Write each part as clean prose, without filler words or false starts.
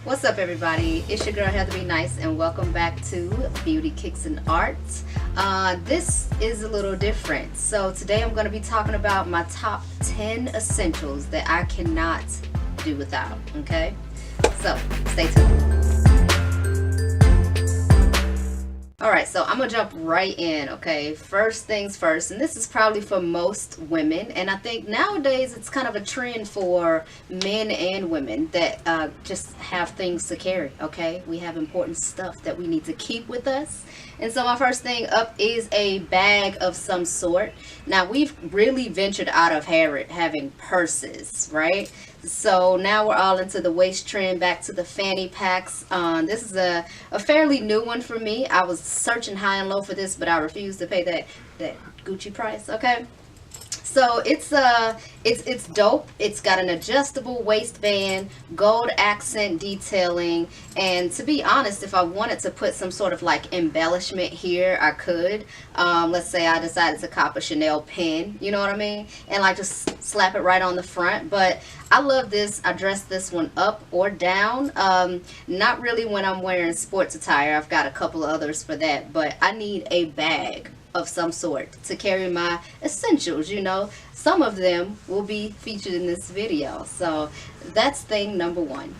What's up, everybody? It's your girl Heather B Nyce, and welcome back to Beauty Kicks and Arts. This is a little different. So today I'm going to be talking about my top 10 essentials that I cannot do without. Okay, so stay tuned. Alright, so I'm gonna jump right in, okay? First things first, and this is probably for most women, and I think nowadays it's kind of a trend for men and women that just have things to carry, okay? We have important stuff that we need to keep with us. And so my first thing up is a bag of some sort. Now, we've really ventured out of having purses, right? So now we're all into the waist trend, back to the fanny packs. This is a fairly new one for me. I was searching high and low for this, but I refused to pay that Gucci price, okay? So it's dope. It's got an adjustable waistband, gold accent detailing, and to be honest, if I wanted to put some sort of like embellishment here, I could. Let's say I decided to cop a Chanel pin, you know what I mean, and like just slap it right on the front. But I love this. I dress this one up or down. Not really when I'm wearing sports attire. I've got a couple of others for that, but I need a bag of some sort to carry my essentials. You know, some of them will be featured in this video, so that's thing number one.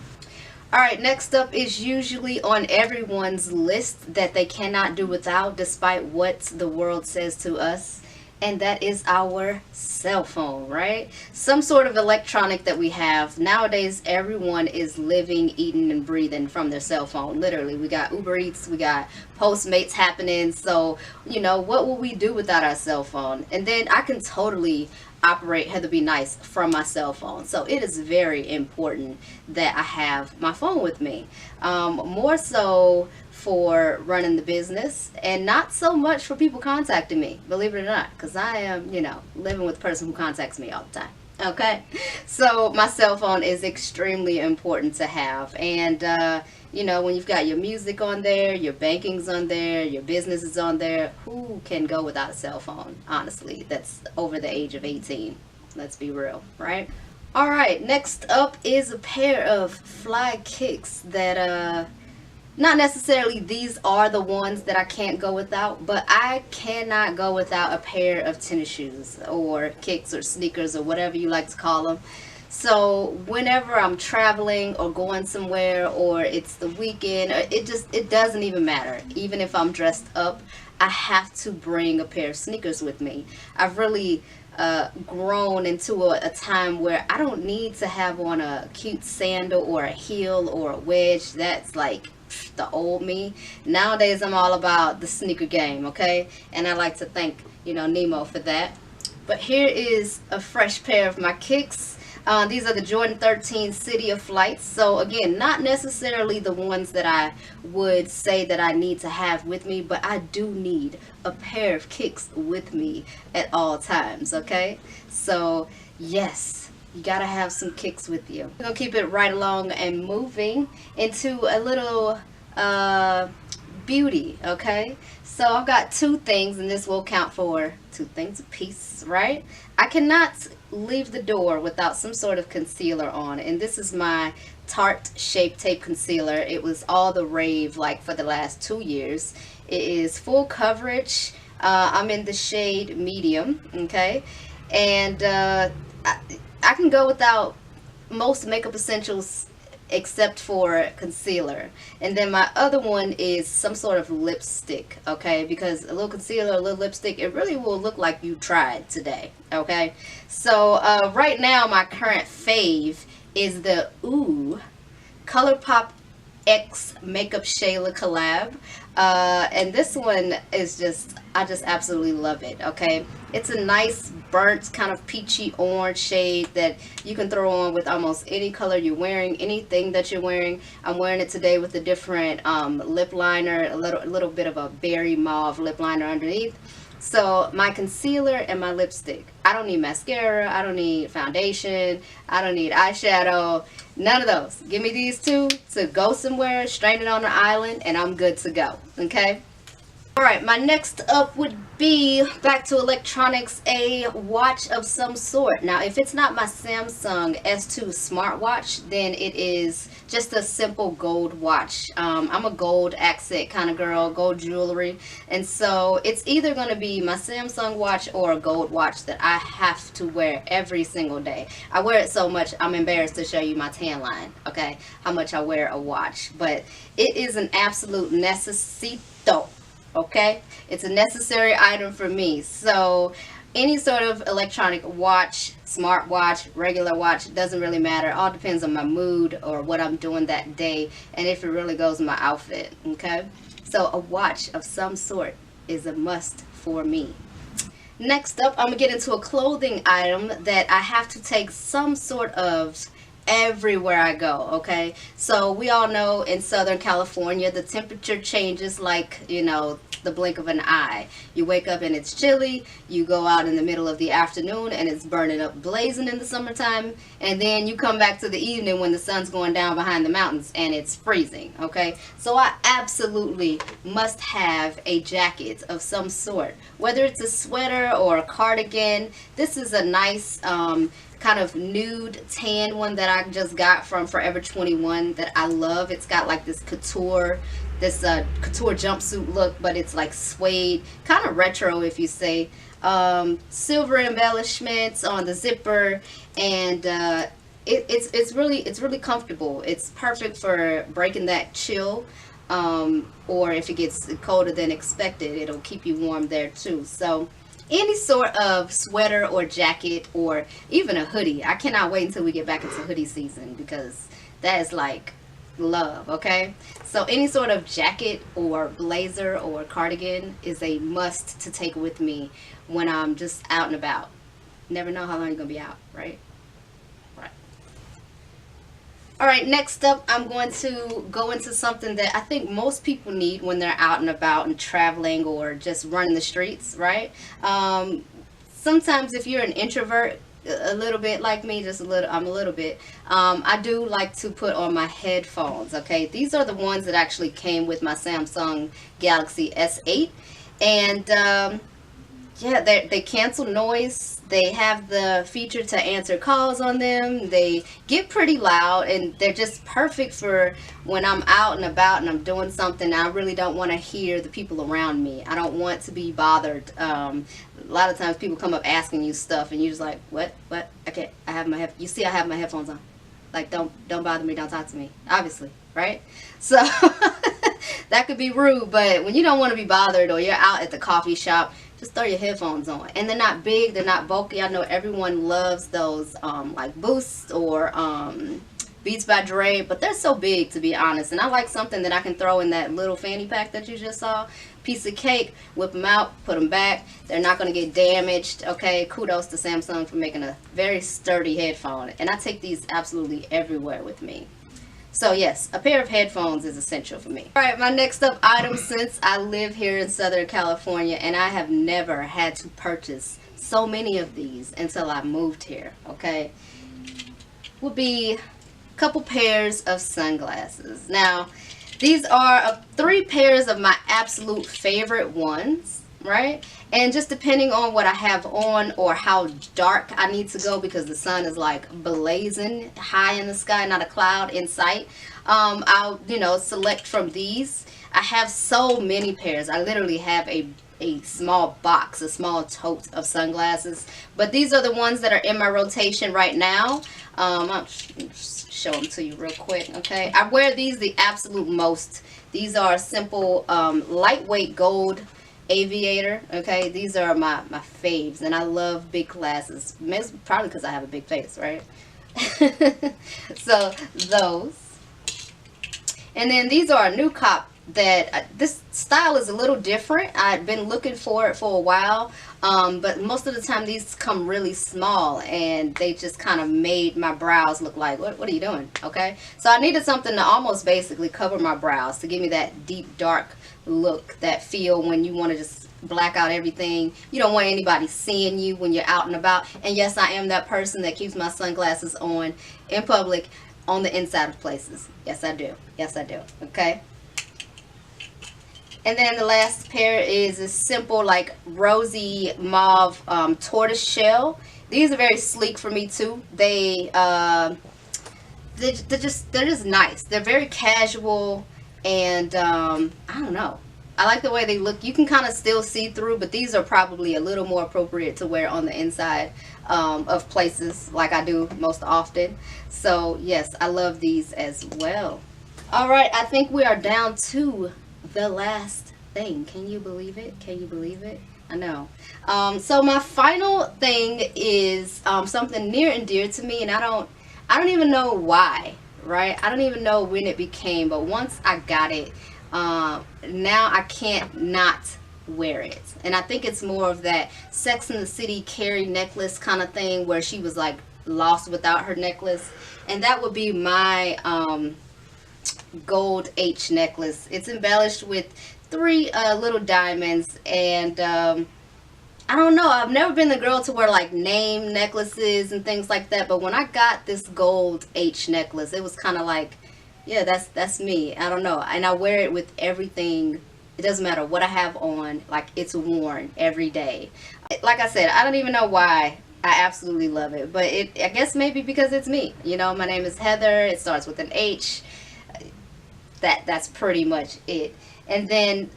All right, next up is usually on everyone's list that they cannot do without, despite what the world says to us, and that is our cell phone, right? Some sort of electronic that we have. Nowadays, everyone is living, eating, and breathing from their cell phone. Literally, we got Uber Eats, we got Postmates happening. So, you know, what will we do without our cell phone? And then I can totally operate Heather B Nyce from my cell phone. So it is very important that I have my phone with me. More so for running the business, and not so much for people contacting me, believe it or not, because I am, you know, living with a person who contacts me all the time. Okay, so my cell phone is extremely important to have. And you know, when you've got your music on there, your banking's on there, your business is on there, who can go without a cell phone, honestly, that's over the age of 18? Let's be real, right? All right, next up is a pair of fly kicks that not necessarily these are the ones that I can't go without, but I cannot go without a pair of tennis shoes or kicks or sneakers or whatever you like to call them. So whenever I'm traveling or going somewhere, or it's the weekend, or it doesn't even matter. Even if I'm dressed up, I have to bring a pair of sneakers with me. I've really grown into a time where I don't need to have on a cute sandal or a heel or a wedge. That's like the old me. Nowadays I'm all about the sneaker game, okay? And I like to thank, you know, Nimo for that. But here is a fresh pair of my kicks. These are the Jordan 13 City of Flights. So again, not necessarily the ones that I would say that I need to have with me, but I do need a pair of kicks with me at all times, okay? So yes, you gotta have some kicks with you. We're gonna keep it right along and moving into a little beauty, okay? So I've got two things, and this will count for two things apiece, right? I cannot leave the door without some sort of concealer on, and this is my Tarte Shape Tape Concealer. It was all the rave like for the last 2 years. It is full coverage. I'm in the shade medium, okay? And I can go without most makeup essentials except for concealer. And then my other one is some sort of lipstick, okay? Because a little concealer, a little lipstick, it really will look like you tried today, okay? So right now my current fave is the ColourPop X Makeup Shayla collab. And this one is just, I just absolutely love it, okay? It's a nice burnt kind of peachy orange shade that you can throw on with almost any color you're wearing, anything that you're wearing. I'm wearing it today with a different lip liner, a little bit of a berry mauve lip liner underneath. So my concealer and my lipstick. I don't need mascara, I don't need foundation, I don't need eyeshadow, none of those. Give me these two to go somewhere, straight it on the island, and I'm good to go, okay? Alright, my next up would be back to electronics, a watch of some sort. Now, if it's not my Samsung S2 smartwatch, then it is just a simple gold watch. I'm a gold accent kind of girl, gold jewelry. And so it's either going to be my Samsung watch or a gold watch that I have to wear every single day. I wear it so much, I'm embarrassed to show you my tan line, okay? How much I wear a watch. But it is an absolute necessito. Okay, it's a necessary item for me. So any sort of electronic watch, smartwatch, regular watch, doesn't really matter. All depends on my mood or what I'm doing that day, and if it really goes in my outfit. Okay, so a watch of some sort is a must for me. Next up, I'm gonna get into a clothing item that I have to take some sort of everywhere I go. Okay, so we all know in Southern California the temperature changes like, you know, the blink of an eye. You wake up and it's chilly, you go out in the middle of the afternoon and it's burning up blazing in the summertime, and then you come back to the evening when the sun's going down behind the mountains and it's freezing. Okay, so I absolutely must have a jacket of some sort, whether it's a sweater or a cardigan. This is a nice kind of nude tan one that I just got from Forever 21 that I love. It's got like this couture jumpsuit look, but it's like suede, kind of retro if you say. Silver embellishments on the zipper, and it's really comfortable. It's perfect for breaking that chill, or if it gets colder than expected, it'll keep you warm there too. So any sort of sweater or jacket or even a hoodie. I cannot wait until we get back into hoodie season, because that is like love. Okay, so any sort of jacket or blazer or cardigan is a must to take with me when I'm just out and about. Never know how long you're gonna be out, right? Alright, next up I'm going to go into something that I think most people need when they're out and about and traveling or just running the streets, right? Sometimes if you're an introvert, a little bit like me, just a little, I'm a little bit, I do like to put on my headphones. Okay, these are the ones that actually came with my Samsung Galaxy S8, and yeah, they cancel noise. They have the feature to answer calls on them. They get pretty loud, and they're just perfect for when I'm out and about and I'm doing something. I really don't want to hear the people around me. I don't want to be bothered. A lot of times people come up asking you stuff, and you're just like, what? Okay, I have my you see I have my headphones on. Like, don't bother me. Don't talk to me. Obviously, right? So that could be rude, but when you don't want to be bothered or you're out at the coffee shop, just throw your headphones on. And they're not big, they're not bulky. I know everyone loves those like Boosts or Beats by Dre, but they're so big, to be honest. And I like something that I can throw in that little fanny pack that you just saw. Piece of cake, whip them out, put them back. They're not going to get damaged. Okay, kudos to Samsung for making a very sturdy headphone. And I take these absolutely everywhere with me. So yes, a pair of headphones is essential for me. Alright, my next up item, since I live here in Southern California and I have never had to purchase so many of these until I moved here, okay, would be a couple pairs of sunglasses. Now, these are 3 pairs of my absolute favorite ones, right? And just depending on what I have on or how dark I need to go, because the sun is like blazing high in the sky, not a cloud in sight, I'll, you know, select from these. I have so many pairs. I literally have a small box, a small tote of sunglasses, but these are the ones that are in my rotation right now. I'll show them to you real quick. Okay, I wear these the absolute most. These are simple lightweight gold aviator. Okay, these are my faves, and I love big glasses, probably because I have a big face, right? So those, and then these are a new cop that this style is a little different. I've been looking for it for a while, but most of the time these come really small, and they just kind of made my brows look like, what are you doing? Okay, so I needed something to almost basically cover my brows, to give me that deep dark look, that feel when you want to just black out everything. You don't want anybody seeing you when you're out and about. And yes, I am that person that keeps my sunglasses on in public, on the inside of places. Yes, I do. Yes, I do. Okay. And then the last pair is a simple, like, rosy mauve tortoise shell. These are very sleek for me too. They're just nice. They're very casual, and I don't know. I like the way they look. You can kind of still see through, but these are probably a little more appropriate to wear on the inside of places like I do most often. So yes, I love these as well. All right, I think we are down to the last thing. Can you believe it? Can you believe it? I know. So my final thing is something near and dear to me, and I don't even know why, right? I don't even know when it became, but once I got it, now I can't not wear it. And I think it's more of that Sex and the City Carrie necklace kind of thing, where she was like lost without her necklace. And that would be my gold H necklace. It's embellished with three little diamonds, and I don't know, I've never been the girl to wear like name necklaces and things like that, but when I got this gold H necklace, it was kind of like, yeah, that's me. I don't know, and I wear it with everything. It doesn't matter what I have on, like, it's worn every day. Like I said, I don't even know why. I absolutely love it, but I guess maybe because it's me. You know, my name is Heather. It starts with an H. That's pretty much it. And then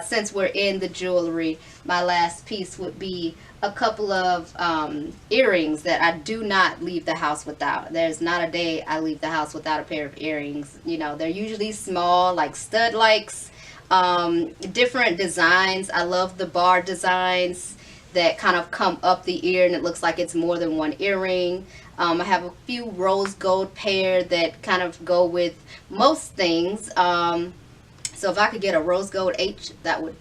since we're in the jewelry, my last piece would be a couple of earrings that I do not leave the house without. There's not a day I leave the house without a pair of earrings. You know, they're usually small, like stud likes, different designs. I love the bar designs that kind of come up the ear and it looks like it's more than one earring. I have a few rose gold pair that kind of go with most things. So if I could get a rose gold H, that would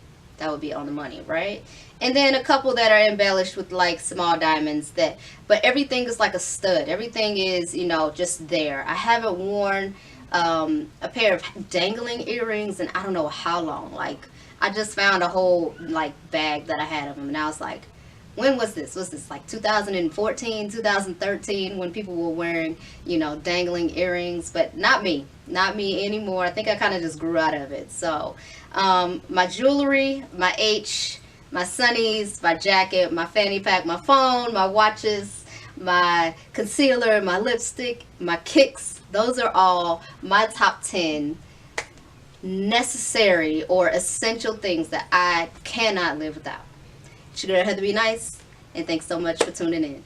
be on the money, right? And then a couple that are embellished with like small diamonds, but everything is like a stud. Everything is, you know, just there. I haven't worn a pair of dangling earrings in I don't know how long. Like, I just found a whole like bag that I had of them, and I was like, when was this? Was this like 2014, 2013, when people were wearing, you know, dangling earrings? But not me. Not me anymore. I think I kind of just grew out of it. So my jewelry, my H, my sunnies, my jacket, my fanny pack, my phone, my watches, my concealer, my lipstick, my kicks, those are all my top 10 necessary or essential things that I cannot live without. It's your girl Heather B Nyce, and thanks so much for tuning in.